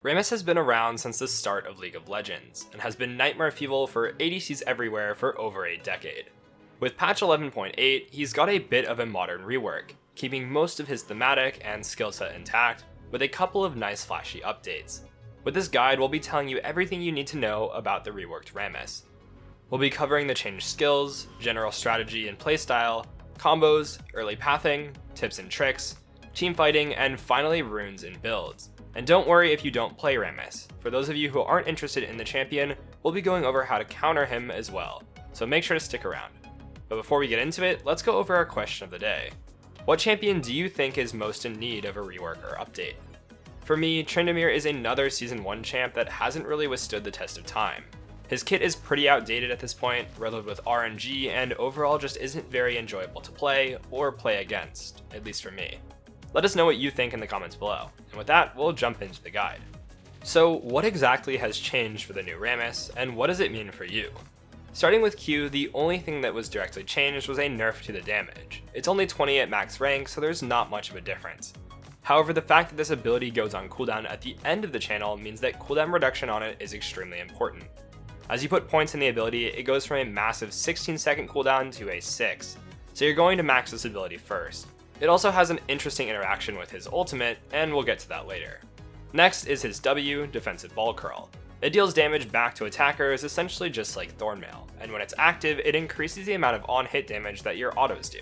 Rammus has been around since the start of League of Legends, and has been nightmare fuel for ADCs everywhere for over a decade. With patch 11.8, he's got a bit of a modern rework, keeping most of his thematic and skill set intact, with a couple of nice flashy updates. With this guide, we'll be telling you everything you need to know about the reworked Rammus. We'll be covering the changed skills, general strategy and playstyle, combos, early pathing, tips and tricks, teamfighting, and finally runes and builds. And don't worry if you don't play Rammus. For those of you who aren't interested in the champion, we'll be going over how to counter him as well, so make sure to stick around. But before we get into it, let's go over our question of the day. What champion do you think is most in need of a rework or update? For me, Trinket is another Season 1 champ that hasn't really withstood the test of time. His kit is pretty outdated at this point, riddled with RNG, and overall just isn't very enjoyable to play or play against, at least for me. Let us know what you think in the comments below, and with that, we'll jump into the guide. So what exactly has changed for the new Rammus, and what does it mean for you? Starting with Q, the only thing that was directly changed was a nerf to the damage. It's only 20 at max rank, so there's not much of a difference. However, the fact that this ability goes on cooldown at the end of the channel means that cooldown reduction on it is extremely important. As you put points in the ability, it goes from a massive 16-second cooldown to a 6, so you're going to max this ability first. It also has an interesting interaction with his ultimate, and we'll get to that later. Next is his W, Defensive Ball Curl. It deals damage back to attackers essentially just like Thornmail, and when it's active, it increases the amount of on-hit damage that your autos do.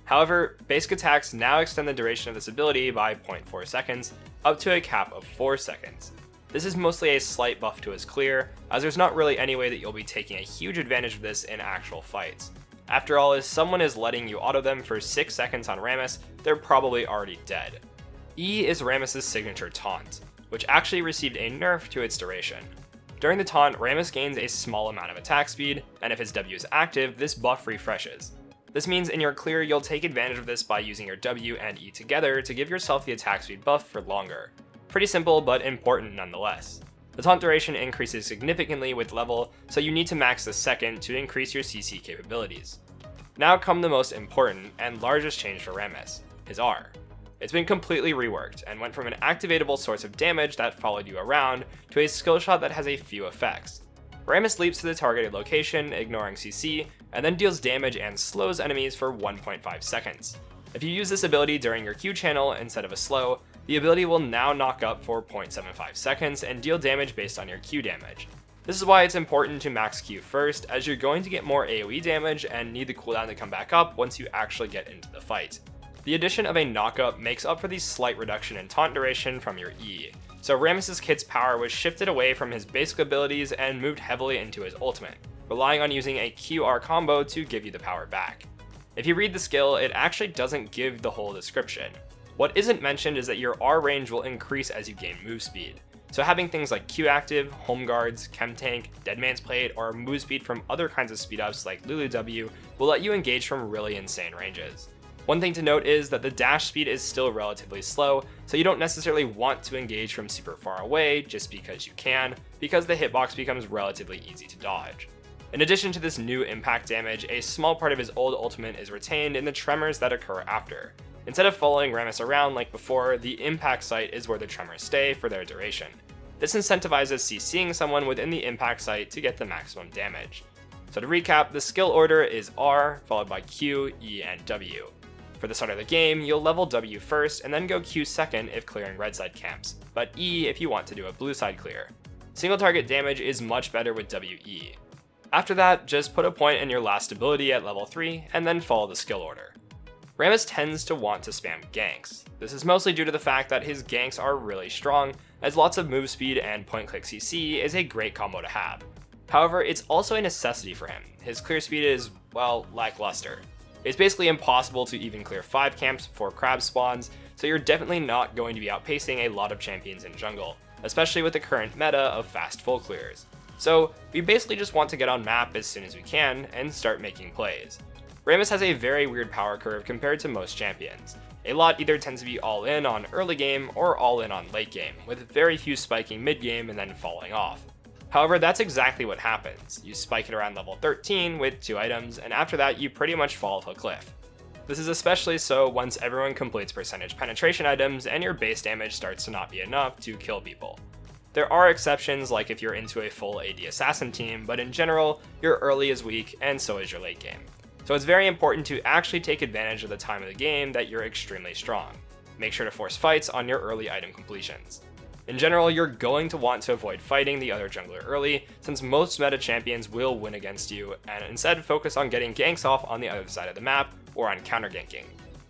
However, basic attacks now extend the duration of this ability by 0.4 seconds, up to a cap of 4 seconds. This is mostly a slight buff to his clear, as there's not really any way that you'll be taking a huge advantage of this in actual fights. After all, if someone is letting you auto them for 6 seconds on Rammus, they're probably already dead. E is Rammus' signature taunt, which actually received a nerf to its duration. During the taunt, Rammus gains a small amount of attack speed, and if his W is active, this buff refreshes. This means in your clear, you'll take advantage of this by using your W and E together to give yourself the attack speed buff for longer. Pretty simple, but important nonetheless. The taunt duration increases significantly with level, so you need to max the second to increase your CC capabilities. Now come the most important and largest change for Rammus, his R. It's been completely reworked, and went from an activatable source of damage that followed you around to a skill shot that has a few effects. Rammus leaps to the targeted location, ignoring CC, and then deals damage and slows enemies for 1.5 seconds. If you use this ability during your Q channel instead of a slow, the ability will now knock up for 0.75 seconds and deal damage based on your Q damage. This is why it's important to max Q first, as you're going to get more AoE damage and need the cooldown to come back up once you actually get into the fight. The addition of a knockup makes up for the slight reduction in taunt duration from your E, so Rammus' kit's power was shifted away from his basic abilities and moved heavily into his ultimate, relying on using a QR combo to give you the power back. If you read the skill, it actually doesn't give the whole description. What isn't mentioned is that your R range will increase as you gain move speed. So having things like Q active, home guards, chem tank, deadman's plate, or move speed from other kinds of speed ups like Lulu W will let you engage from really insane ranges. One thing to note is that the dash speed is still relatively slow, so you don't necessarily want to engage from super far away just because you can, because the hitbox becomes relatively easy to dodge. In addition to this new impact damage, a small part of his old ultimate is retained in the tremors that occur after. Instead of following Rammus around like before, the impact site is where the tremors stay for their duration. This incentivizes CCing someone within the impact site to get the maximum damage. So to recap, the skill order is R, followed by Q, E, and W. For the start of the game, you'll level W first and then go Q second if clearing red side camps, but E if you want to do a blue side clear. Single target damage is much better with WE. After that, just put a point in your last ability at level 3 and then follow the skill order. Rammus tends to want to spam ganks. This is mostly due to the fact that his ganks are really strong, as lots of move speed and point click CC is a great combo to have. However, it's also a necessity for him. His clear speed is, well, lackluster. It's basically impossible to even clear 5 camps before crab spawns, so you're definitely not going to be outpacing a lot of champions in jungle, especially with the current meta of fast full clears. So we basically just want to get on map as soon as we can and start making plays. Rammus has a very weird power curve compared to most champions. A lot either tends to be all in on early game or all in on late game, with very few spiking mid game and then falling off. However, that's exactly what happens. You spike it around level 13 with 2 items, and after that you pretty much fall off a cliff. This is especially so once everyone completes percentage penetration items and your base damage starts to not be enough to kill people. There are exceptions, like if you're into a full AD assassin team, but in general, your early is weak and so is your late game. So it's very important to actually take advantage of the time of the game that you're extremely strong. Make sure to force fights on your early item completions. In general, you're going to want to avoid fighting the other jungler early, since most meta champions will win against you, and instead focus on getting ganks off on the other side of the map or on counter ganking.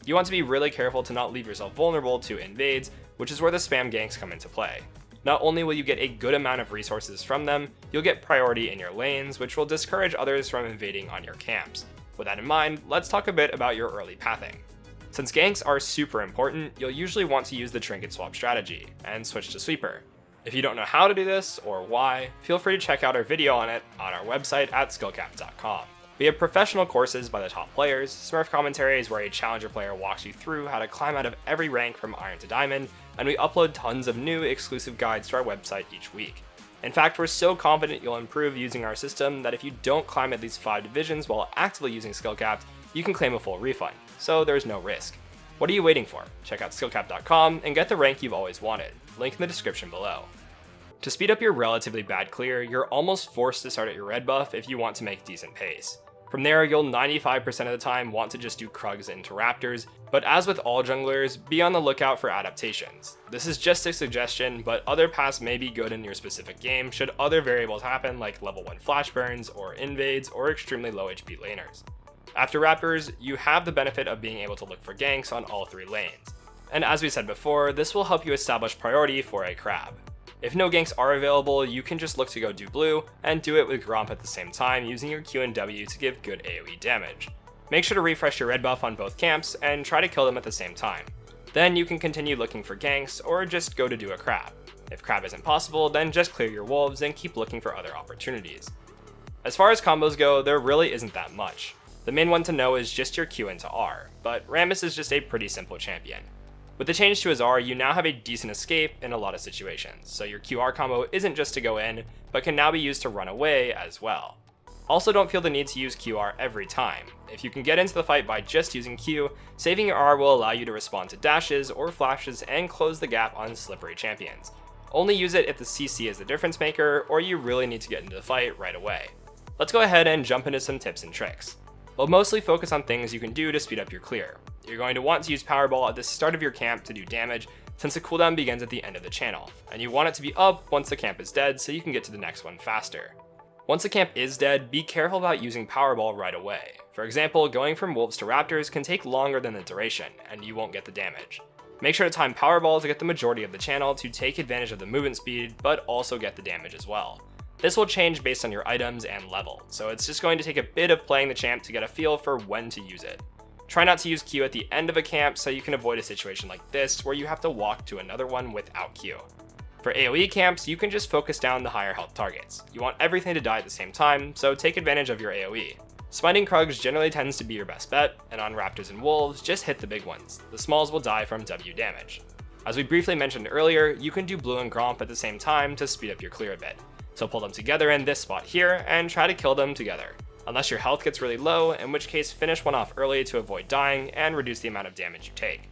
You want to be really careful to not leave yourself vulnerable to invades, which is where the spam ganks come into play. Not only will you get a good amount of resources from them, you'll get priority in your lanes, which will discourage others from invading on your camps. With that in mind, let's talk a bit about your early pathing. Since ganks are super important, you'll usually want to use the Trinket swap strategy, and switch to sweeper. If you don't know how to do this, or why, feel free to check out our video on it on our website at SkillCapped.com. We have professional courses by the top players, Smurf commentaries where a challenger player walks you through how to climb out of every rank from Iron to Diamond, and we upload tons of new exclusive guides to our website each week. In fact, we're so confident you'll improve using our system that if you don't climb at least 5 divisions while actively using SkillCapped, you can claim a full refund, so there's no risk. What are you waiting for? Check out SkillCapped.com and get the rank you've always wanted, link in the description below. To speed up your relatively bad clear, you're almost forced to start at your red buff if you want to make decent pace. From there, you'll 95% of the time want to just do Krugs into Raptors, but as with all junglers, be on the lookout for adaptations. This is just a suggestion, but other paths may be good in your specific game should other variables happen like level 1 flash burns, or invades, or extremely low HP laners. After Raptors, you have the benefit of being able to look for ganks on all 3 lanes. And as we said before, this will help you establish priority for a crab. If no ganks are available, you can just look to go do blue, and do it with Gromp at the same time using your Q and W to give good AoE damage. Make sure to refresh your red buff on both camps, and try to kill them at the same time. Then you can continue looking for ganks, or just go to do a crab. If crab isn't possible, then just clear your wolves and keep looking for other opportunities. As far as combos go, there really isn't that much. The main one to know is just your Q into R, but Rammus is just a pretty simple champion. With the change to his R, you now have a decent escape in a lot of situations, so your QR combo isn't just to go in, but can now be used to run away as well. Also, don't feel the need to use QR every time. If you can get into the fight by just using Q, saving your R will allow you to respond to dashes or flashes and close the gap on slippery champions. Only use it if the CC is the difference maker, or you really need to get into the fight right away. Let's go ahead and jump into some tips and tricks. We'll mostly focus on things you can do to speed up your clear. You're going to want to use Powerball at the start of your camp to do damage, since the cooldown begins at the end of the channel, and you want it to be up once the camp is dead so you can get to the next one faster. Once the camp is dead, be careful about using Powerball right away. For example, going from wolves to raptors can take longer than the duration, and you won't get the damage. Make sure to time Powerball to get the majority of the channel to take advantage of the movement speed, but also get the damage as well. This will change based on your items and level, so it's just going to take a bit of playing the champ to get a feel for when to use it. Try not to use Q at the end of a camp so you can avoid a situation like this where you have to walk to another one without Q. For AoE camps, you can just focus down the higher health targets. You want everything to die at the same time, so take advantage of your AoE. Smiting Krugs generally tends to be your best bet, and on Raptors and Wolves, just hit the big ones. The smalls will die from W damage. As we briefly mentioned earlier, you can do Blue and Gromp at the same time to speed up your clear a bit. So pull them together in this spot here, and try to kill them together. Unless your health gets really low, in which case finish one off early to avoid dying and reduce the amount of damage you take.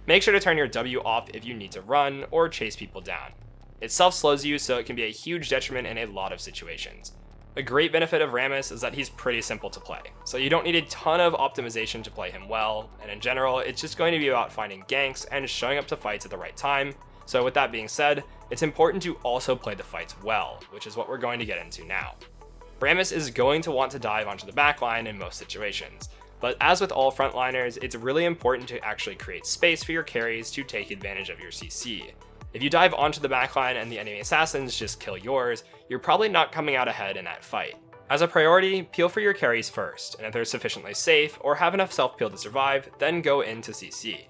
Make sure to turn your W off if you need to run or chase people down. It self-slows you, so it can be a huge detriment in a lot of situations. A great benefit of Rammus is that he's pretty simple to play, so you don't need a ton of optimization to play him well, and in general, it's just going to be about finding ganks and showing up to fights at the right time. So with that being said, it's important to also play the fights well, which is what we're going to get into now. Rammus is going to want to dive onto the backline in most situations, but as with all frontliners, it's really important to actually create space for your carries to take advantage of your CC. If you dive onto the backline and the enemy assassins just kill yours, you're probably not coming out ahead in that fight. As a priority, peel for your carries first, and if they're sufficiently safe or have enough self-peel to survive, then go into CC.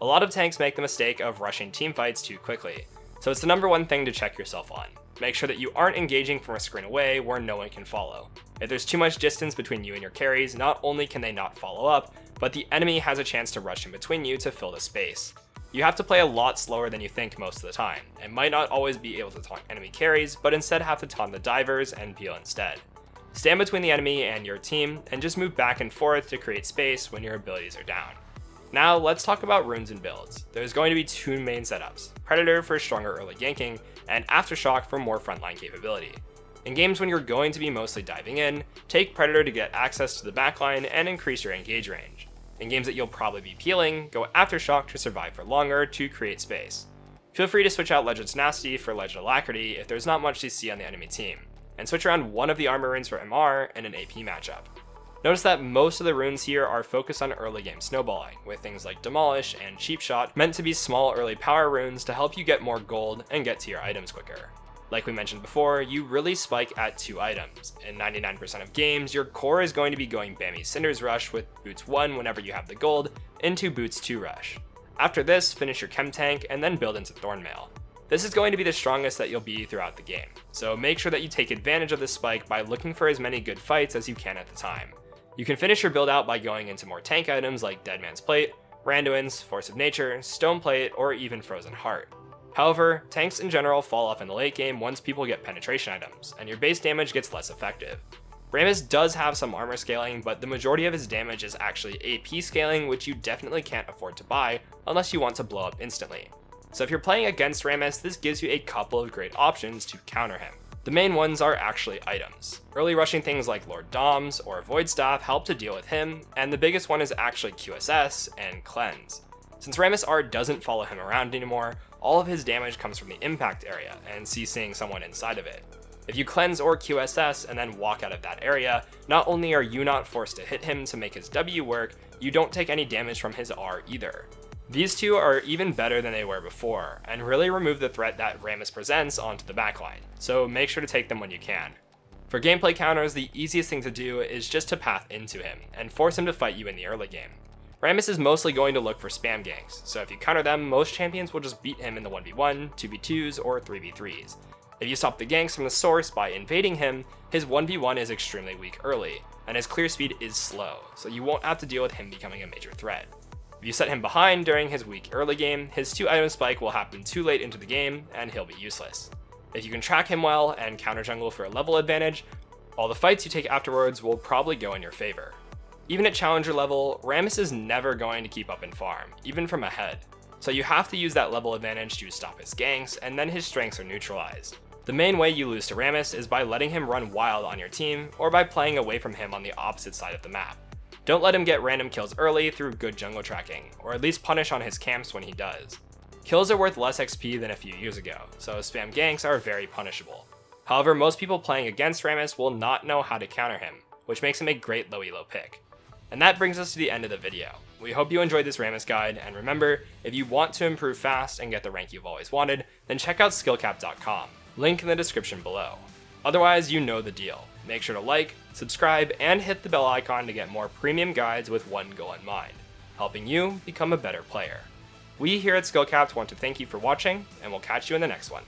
A lot of tanks make the mistake of rushing teamfights too quickly, so it's the number one thing to check yourself on. Make sure that you aren't engaging from a screen away where no one can follow. If there's too much distance between you and your carries, not only can they not follow up, but the enemy has a chance to rush in between you to fill the space. You have to play a lot slower than you think most of the time, and might not always be able to taunt enemy carries, but instead have to taunt the divers and peel instead. Stand between the enemy and your team, and just move back and forth to create space when your abilities are down. Now let's talk about runes and builds. There's going to be two main setups, Predator for stronger early ganking, and Aftershock for more frontline capability. In games when you're going to be mostly diving in, take Predator to get access to the backline and increase your engage range. In games that you'll probably be peeling, go Aftershock to survive for longer to create space. Feel free to switch out Legends Nasty for Legend Alacrity if there's not much CC on the enemy team, and switch around one of the armor runes for MR in an AP matchup. Notice that most of the runes here are focused on early game snowballing, with things like Demolish and Cheap Shot meant to be small early power runes to help you get more gold and get to your items quicker. Like we mentioned before, you really spike at 2 items. In 99% of games, your core is going to be going Bammy Cinder's Rush with Boots 1 whenever you have the gold, into Boots 2 Rush. After this, finish your Chem Tank and then build into Thornmail. This is going to be the strongest that you'll be throughout the game, so make sure that you take advantage of this spike by looking for as many good fights as you can at the time. You can finish your build out by going into more tank items like Dead Man's Plate, Randuin's, Force of Nature, Stone Plate, or even Frozen Heart. However, tanks in general fall off in the late game once people get penetration items, and your base damage gets less effective. Rammus does have some armor scaling, but the majority of his damage is actually AP scaling, which you definitely can't afford to buy unless you want to blow up instantly. So if you're playing against Rammus, this gives you a couple of great options to counter him. The main ones are actually items. Early rushing things like Lord Doms or Void Staff help to deal with him, and the biggest one is actually QSS and Cleanse. Since Rammus R doesn't follow him around anymore, all of his damage comes from the impact area and CCing someone inside of it. If you cleanse or QSS and then walk out of that area, not only are you not forced to hit him to make his W work, you don't take any damage from his R either. These two are even better than they were before, and really remove the threat that Rammus presents onto the backline, so make sure to take them when you can. For gameplay counters, the easiest thing to do is just to path into him, and force him to fight you in the early game. Rammus is mostly going to look for spam ganks, so if you counter them, most champions will just beat him in the 1v1, 2v2s, or 3v3s. If you stop the ganks from the source by invading him, his 1v1 is extremely weak early, and his clear speed is slow, so you won't have to deal with him becoming a major threat. If you set him behind during his weak early game, his 2-item spike will happen too late into the game, and he'll be useless. If you can track him well and counter jungle for a level advantage, all the fights you take afterwards will probably go in your favor. Even at challenger level, Rammus is never going to keep up in farm, even from ahead, so you have to use that level advantage to stop his ganks, and then his strengths are neutralized. The main way you lose to Rammus is by letting him run wild on your team, or by playing away from him on the opposite side of the map. Don't let him get random kills early through good jungle tracking, or at least punish on his camps when he does. Kills are worth less XP than a few years ago, so spam ganks are very punishable. However, most people playing against Rammus will not know how to counter him, which makes him a great low elo pick. And that brings us to the end of the video. We hope you enjoyed this Rammus guide, and remember, if you want to improve fast and get the rank you've always wanted, then check out SkillCapped.com, link in the description below. Otherwise, you know the deal. Make sure to like, subscribe, and hit the bell icon to get more premium guides with one goal in mind, helping you become a better player. We here at SkillCapped want to thank you for watching, and we'll catch you in the next one.